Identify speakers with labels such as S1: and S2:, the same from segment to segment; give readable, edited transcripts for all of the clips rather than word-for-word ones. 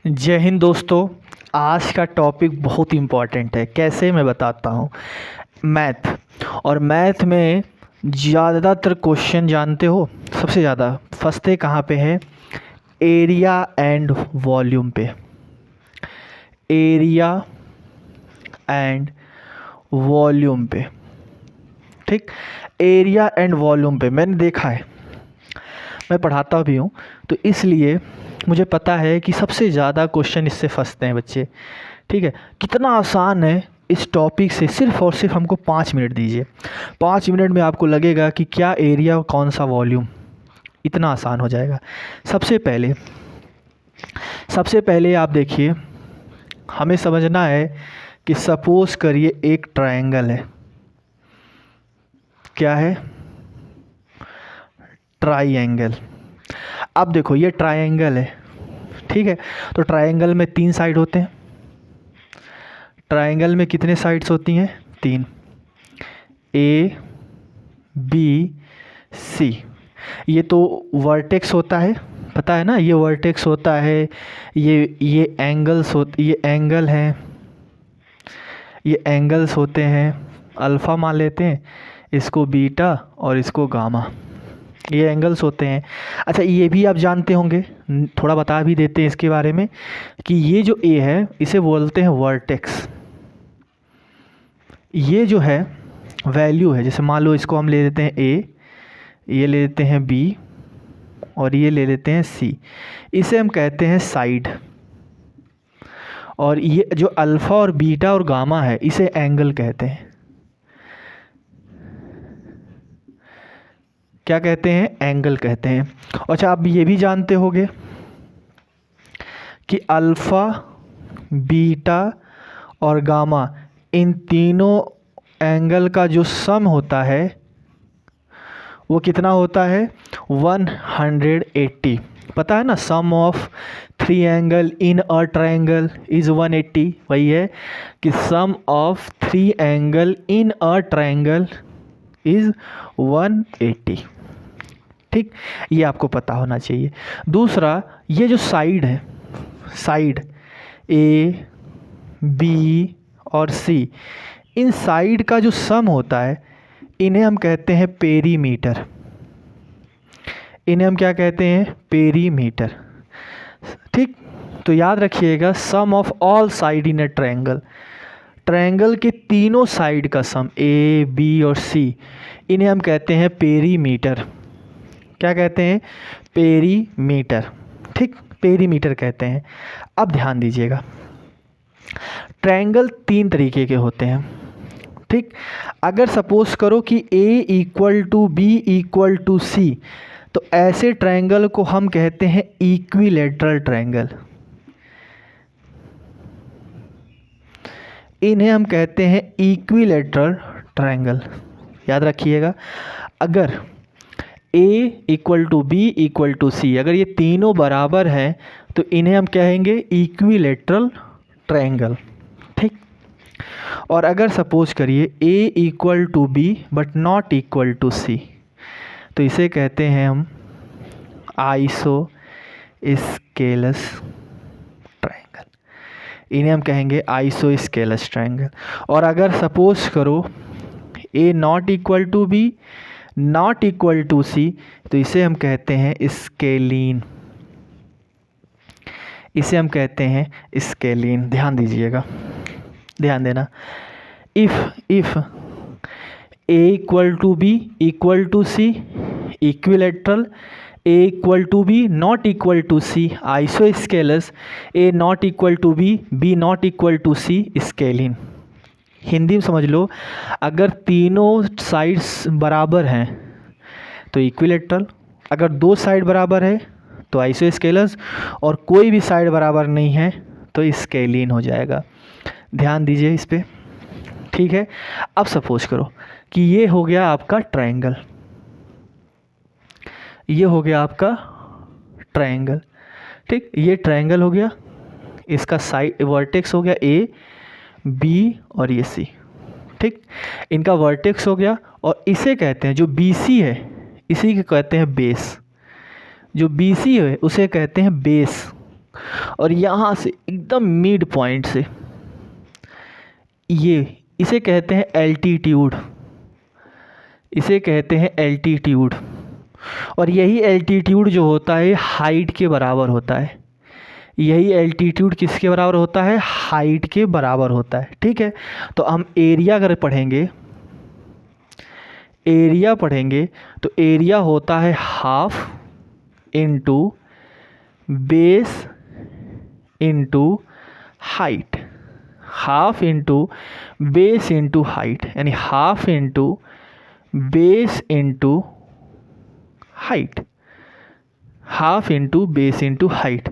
S1: जय हिंद दोस्तों। आज का टॉपिक बहुत इम्पॉर्टेंट है। कैसे, मैं बताता हूँ। मैथ, और मैथ में ज़्यादातर क्वेश्चन जानते हो सबसे ज़्यादा फंसते कहाँ पे है? एरिया एंड वॉल्यूम पे। एरिया एंड वॉल्यूम पे, ठीक। एरिया एंड वॉल्यूम पे मैंने देखा है, मैं पढ़ाता भी हूँ, तो इसलिए मुझे पता है कि सबसे ज़्यादा क्वेश्चन इससे फंसते हैं बच्चे। ठीक है, कितना आसान है। इस टॉपिक से सिर्फ और सिर्फ हमको 5 मिनट दीजिए। 5 मिनट में आपको लगेगा कि क्या एरिया और कौन सा वॉल्यूम, इतना आसान हो जाएगा। सबसे पहले आप देखिए, हमें समझना है कि सपोज करिए एक ट्रायंगल है। क्या है? ट्रायंगल। अब देखो, ये ट्रायंगल है, ठीक है। तो ट्रायंगल में 3 साइड होते हैं। ट्रायंगल में कितने साइड्स होती हैं? 3। ए, बी, सी। ये तो वर्टेक्स होता है, पता है ना, ये वर्टेक्स होता है। ये एंगल्स होते, ये एंगल हैं, ये एंगल्स होते हैं। अल्फ़ा मान लेते हैं, इसको बीटा और इसको गामा, ये एंगल्स होते हैं। अच्छा, ये भी आप जानते होंगे, थोड़ा बता भी देते हैं इसके बारे में, कि ये जो ए है इसे बोलते हैं वर्टेक्स। ये जो है वैल्यू है, जैसे मान लो इसको हम ले लेते हैं ए, ये ले लेते हैं बी और ये ले लेते हैं सी, इसे हम कहते हैं साइड। और ये जो अल्फ़ा और बीटा और गामा है इसे एंगल कहते हैं। क्या कहते हैं? एंगल कहते हैं। अच्छा, आप ये भी जानते होंगे कि अल्फ़ा, बीटा और गामा, इन तीनों एंगल का जो सम होता है वो कितना होता है? 180। पता है ना, sum of 3 angle in a triangle is 180। वही है कि sum of 3 angle in a triangle is 180। ठीक, ये आपको पता होना चाहिए। दूसरा, ये जो साइड है, साइड ए, बी और सी, इन साइड का जो सम होता है इन्हें हम कहते हैं पेरीमीटर। इन्हें हम क्या कहते हैं? पेरीमीटर। ठीक, तो याद रखिएगा, sum of all side in a triangle, triangle के तीनों साइड का सम, ए, बी और सी, इन्हें हम कहते हैं पेरीमीटर। क्या कहते हैं? पेरीमीटर। ठीक, पेरीमीटर कहते हैं। अब ध्यान दीजिएगा, ट्रायंगल 3 तरीके के होते हैं। ठीक, अगर सपोज करो कि A equal to B equal to C, तो ऐसे ट्रायंगल को हम कहते हैं इक्विलैटरल ट्रायंगल। इन्हें हम कहते हैं इक्विलैटरल ट्रायंगल। याद रखिएगा, अगर A equal to B equal to C, अगर ये तीनों बराबर हैं तो इन्हें हम कहेंगे इक्विलैटरल ट्रायंगल। ठीक, और अगर सपोज करिए A equal to B but not equal to C, तो इसे कहते हैं हम आइसो स्केलस ट्रायंगल। इन्हें हम कहेंगे आइसो स्केलस ट्रायंगल। और अगर सपोज करो A not equal to B not equal to C, तो इसे हम कहते हैं स्केलीन। इसे हम कहते हैं स्केलीन। ध्यान दीजिएगा, ध्यान देना। If A equal to B equal to C, equilateral. A equal to B not equal to C, isosceles. A not equal to B not equal to C, scalene. Hindi में समझ लो, अगर तीनों साइड्स बराबर हैं तो इक्विलैटरल, अगर 2 साइड बराबर है तो आइसोस्केलस, और कोई भी साइड बराबर नहीं है तो स्केलिन हो जाएगा। ध्यान दीजिए इस पे, ठीक है। अब सपोज करो कि ये हो गया आपका ट्रायंगल, ये हो गया आपका ट्रायंगल। ठीक, ये ट्रायंगल हो गया, इसका साइड वर्टेक्स हो गया ए, बी और ये सी। ठीक, इनका वर्टेक्स हो गया, और इसे कहते हैं, जो बी सी है इसी के कहते हैं बेस। जो बी सी है उसे कहते हैं बेस। और यहाँ से एकदम मिड पॉइंट से, ये इसे कहते हैं एल्टीट्यूड, इसे कहते हैं एल्टीट्यूड। और यही एल्टीट्यूड जो होता है हाइट के बराबर होता है, यही एल्टीट्यूड किसके बराबर होता है, हाइट के बराबर होता है। ठीक है, तो हम एरिया अगर पढ़ेंगे, एरिया पढ़ेंगे तो एरिया होता है half into base into height, half into base into height, यानी half into base into height, half into base into height.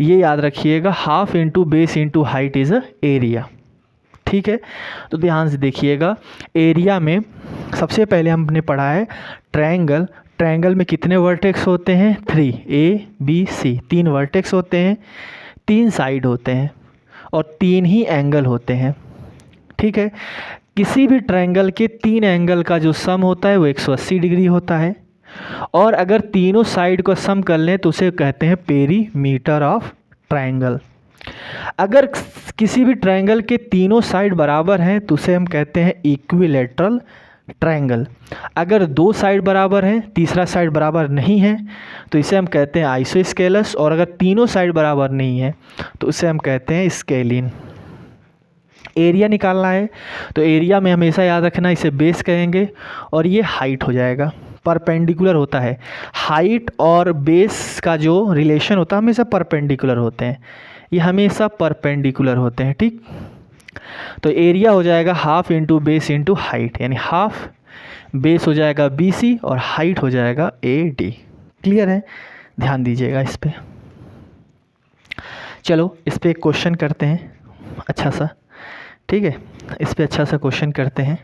S1: ये याद रखिएगा, half into base into height is a area. ठीक है, तो ध्यान से देखिएगा, एरिया में सबसे पहले हमने पढ़ा है ट्रायंगल। ट्रायंगल में कितने वर्टेक्स होते हैं, 3, A B C, 3 वर्टेक्स होते हैं, 3 साइड होते हैं और 3 ही एंगल होते हैं। ठीक है, किसी भी ट्रायंगल के 3 एंगल का जो सम होता है वो 180 डिग्री होता है, और अगर तीनों साइड को सम कर लें तो उसे कहते हैं पेरीमीटर ऑफ ट्रायंगल। अगर किसी भी ट्रायंगल के तीनों साइड बराबर हैं तो उसे हम कहते हैं इक्विलैटरल ट्रायंगल। अगर 2 साइड बराबर हैं, तीसरा साइड बराबर नहीं है, तो इसे हम कहते हैं आइसोस्केलस, और अगर तीनों साइड बराबर नहीं है तो उसे हम कहते हैं स्केलिन। एरिया निकालना है तो एरिया में हमेशा याद रखना, इसे बेस कहेंगे और ये हाइट हो जाएगा, परपेंडिकुलर होता है। हाइट और बेस का जो रिलेशन होता है हमेशा परपेंडिकुलर होते हैं, ये हमेशा परपेंडिकुलर होते हैं। ठीक, तो एरिया हो जाएगा half into base into height, यानी हाफ बेस हो जाएगा BC और हाइट हो जाएगा AD। क्लियर है, ध्यान दीजिएगा इस पे। चलो इस पे एक क्वेश्चन करते हैं अच्छा सा। ठीक है, इस पे अच्छा सा क्वेश्चन करते हैं।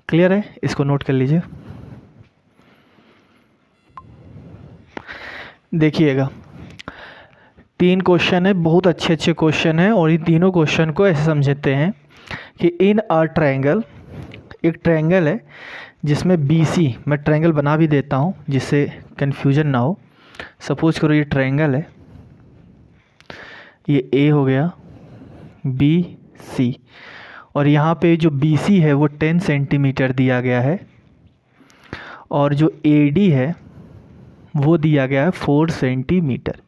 S1: क्लियर है, इसको नोट कर लीजिए। देखिएगा 3 क्वेश्चन है, बहुत अच्छे अच्छे क्वेश्चन हैं, और इन तीनों क्वेश्चन को ऐसे समझते हैं कि इन अ ट्रायंगल, एक ट्रायंगल है जिसमें BC, मैं ट्रायंगल बना भी देता हूँ जिससे कन्फ्यूजन ना हो। सपोज करो ये ट्रायंगल है, ये A हो गया, BC, और यहाँ पे जो BC है वो 10 सेंटीमीटर दिया गया है, और जो AD है वो दिया गया है 4 सेंटीमीटर।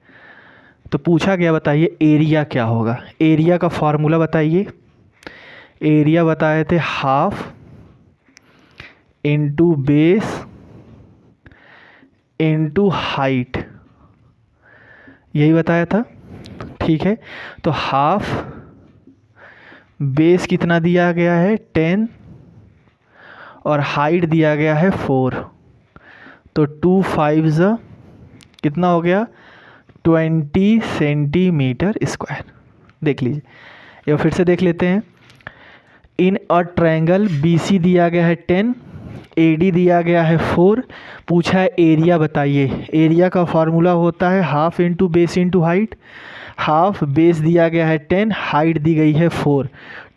S1: तो पूछा गया, बताइए एरिया क्या होगा। एरिया का फॉर्मूला बताइए। एरिया बताए थे half into base into height, यही बताया था। ठीक है, तो हाफ बेस कितना दिया गया है 10 और हाइट दिया गया है 4, तो 2 5 कितना हो गया 20 सेंटीमीटर स्क्वायर। देख लीजिए, ये फिर से देख लेते हैं। इन अ ट्रायंगल BC दिया गया है 10, AD दिया गया है 4, पूछा है एरिया बताइए। एरिया का फार्मूला होता है half into base into height. Half base दिया गया है 10, हाइट दी गई है 4,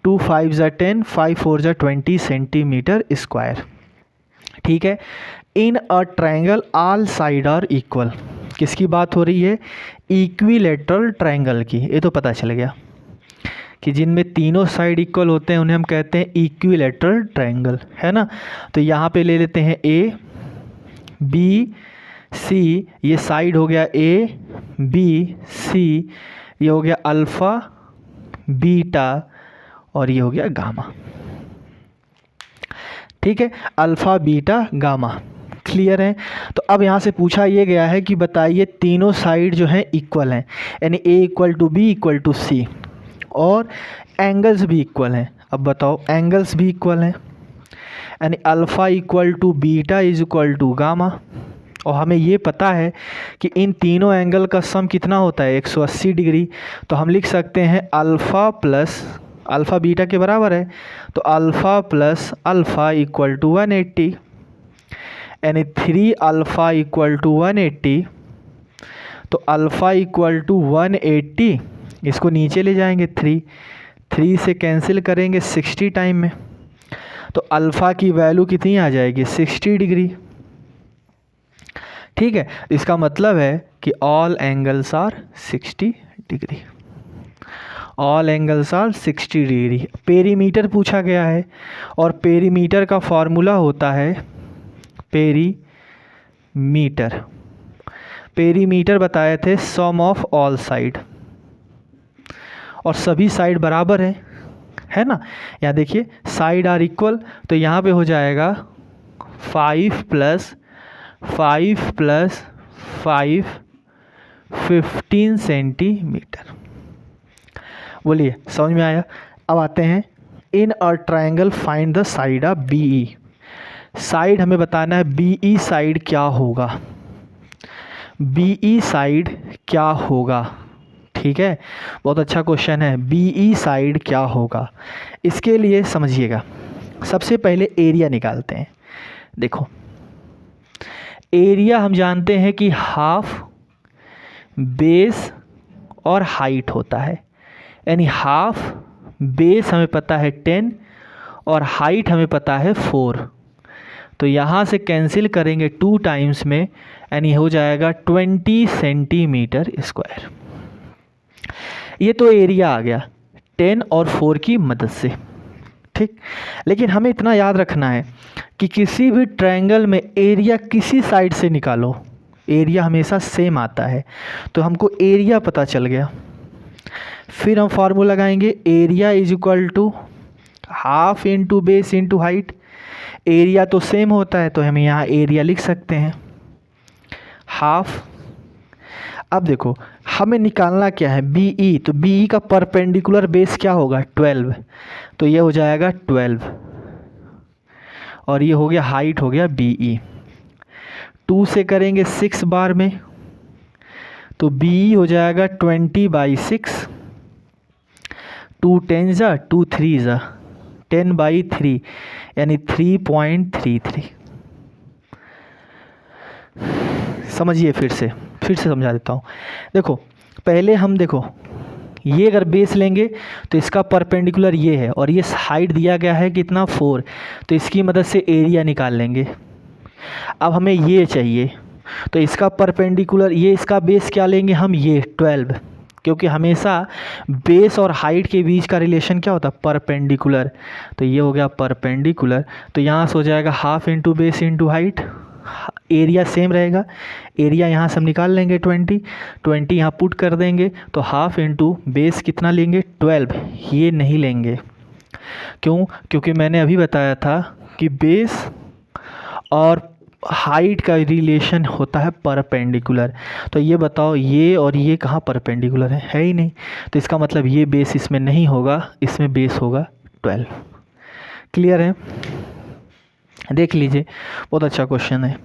S1: 2 5 10, 5 4 20 सेंटीमीटर स्क्वायर। ठीक है, in a triangle all side are equal, किसकी बात हो रही है, इक्विलैटरल ट्रायंगल की। ये तो पता चल गया कि जिनमें तीनों साइड इक्वल होते हैं उन्हें हम कहते हैं इक्विलैटरल ट्रायंगल, है ना। तो यहाँ पे ले लेते हैं A B C, ये साइड हो गया A B C, ये हो गया अल्फ़ा बीटा और ये हो गया गामा। ठीक है, अल्फ़ा बीटा गामा। क्लियर है, तो अब यहाँ से पूछा ये गया है कि बताइए तीनों साइड जो हैं इक्वल हैं, यानी A equal to B equal to C, और एंगल्स भी इक्वल हैं। अब बताओ, एंगल्स भी इक्वल हैं, यानी alpha equal to beta is equal to gamma, और हमें ये पता है कि इन तीनों एंगल का सम कितना होता है 180 डिग्री। तो हम लिख सकते हैं अल्फ़ा प्लस अल्फ़ा बीटा के बराबर है, तो alpha plus alpha equal to 180, यानी 3 अल्फ़ा इक्वल टू 180। तो अल्फ़ा इक्वल टू 180, इसको नीचे ले जाएंगे 3 से कैंसिल करेंगे 60 टाइम में, तो अल्फ़ा की वैल्यू कितनी आ जाएगी 60 डिग्री। ठीक है, इसका मतलब है कि all angles are 60 degree, all angles are 60 degree. Perimeter पूछा गया है और पेरीमीटर का फॉर्मूला होता है पेरीमीटर। पेरीमीटर बताए थे सम ऑफ ऑल साइड, और सभी साइड बराबर है ना। यहाँ देखिए साइड आर इक्वल, तो यहाँ पे हो जाएगा 5 + 5 + 5 15 सेंटीमीटर। बोलिए समझ में आया। अब आते हैं in a triangle find the side of BE। Side हमें बताना है BE साइड क्या होगा, BE साइड क्या होगा। ठीक है, बहुत अच्छा क्वेश्चन है, BE साइड क्या होगा। इसके लिए समझिएगा, सबसे पहले एरिया निकालते हैं। देखो एरिया हम जानते हैं कि हाफ बेस और हाइट होता है, यानी हाफ बेस हमें पता है 10 और हाइट हमें पता है 4। तो यहाँ से कैंसिल करेंगे 2 टाइम्स में, यानी हो जाएगा 20 सेंटीमीटर स्क्वायर। ये तो एरिया आ गया 10 और 4 की मदद से। ठीक, लेकिन हमें इतना याद रखना है कि किसी भी ट्रायंगल में एरिया किसी साइड से निकालो, एरिया हमेशा सेम आता है। तो हमको एरिया पता चल गया, फिर हम फार्मूला लगाएंगे area is equal to half into base into height. Area तो सेम होता है तो हम यहाँ एरिया लिख सकते हैं हाफ। अब देखो हमें निकालना क्या है BE, तो BE का परपेंडिकुलर बेस क्या होगा 12, तो ये हो जाएगा 12, और ये हो गया हाइट हो गया BE। 2 से करेंगे 6 बार में, तो BE हो जाएगा 20/6, 2 10 2 3 10/3, यानी 3.33। समझिए, फिर से समझा देता हूँ। देखो पहले हम देखो ये अगर बेस लेंगे तो इसका परपेंडिकुलर ये है और ये हाइट दिया गया है कितना 4, तो इसकी मदद से एरिया निकाल लेंगे। अब हमें ये चाहिए तो इसका परपेंडिकुलर, ये इसका बेस क्या लेंगे हम, ये 12, क्योंकि हमेशा बेस और हाइट के बीच का रिलेशन क्या होता है परपेंडिकुलर। तो ये हो गया परपेंडिकुलर, तो यहाँ से हो जाएगा half into base into height. Area same रहेगा, एरिया यहाँ से हम निकाल लेंगे 20 यहाँ पुट कर देंगे, तो हाफ इंटू बेस कितना लेंगे 12, ये नहीं लेंगे। क्यों? क्योंकि मैंने अभी बताया था कि बेस और हाइट का रिलेशन होता है परपेंडिकुलर। तो ये बताओ ये और ये कहाँ परपेंडिकुलर है ही नहीं, तो इसका मतलब ये बेस इसमें नहीं होगा, इसमें बेस होगा 12। क्लियर है? देख लीजिए, बहुत अच्छा क्वेश्चन है।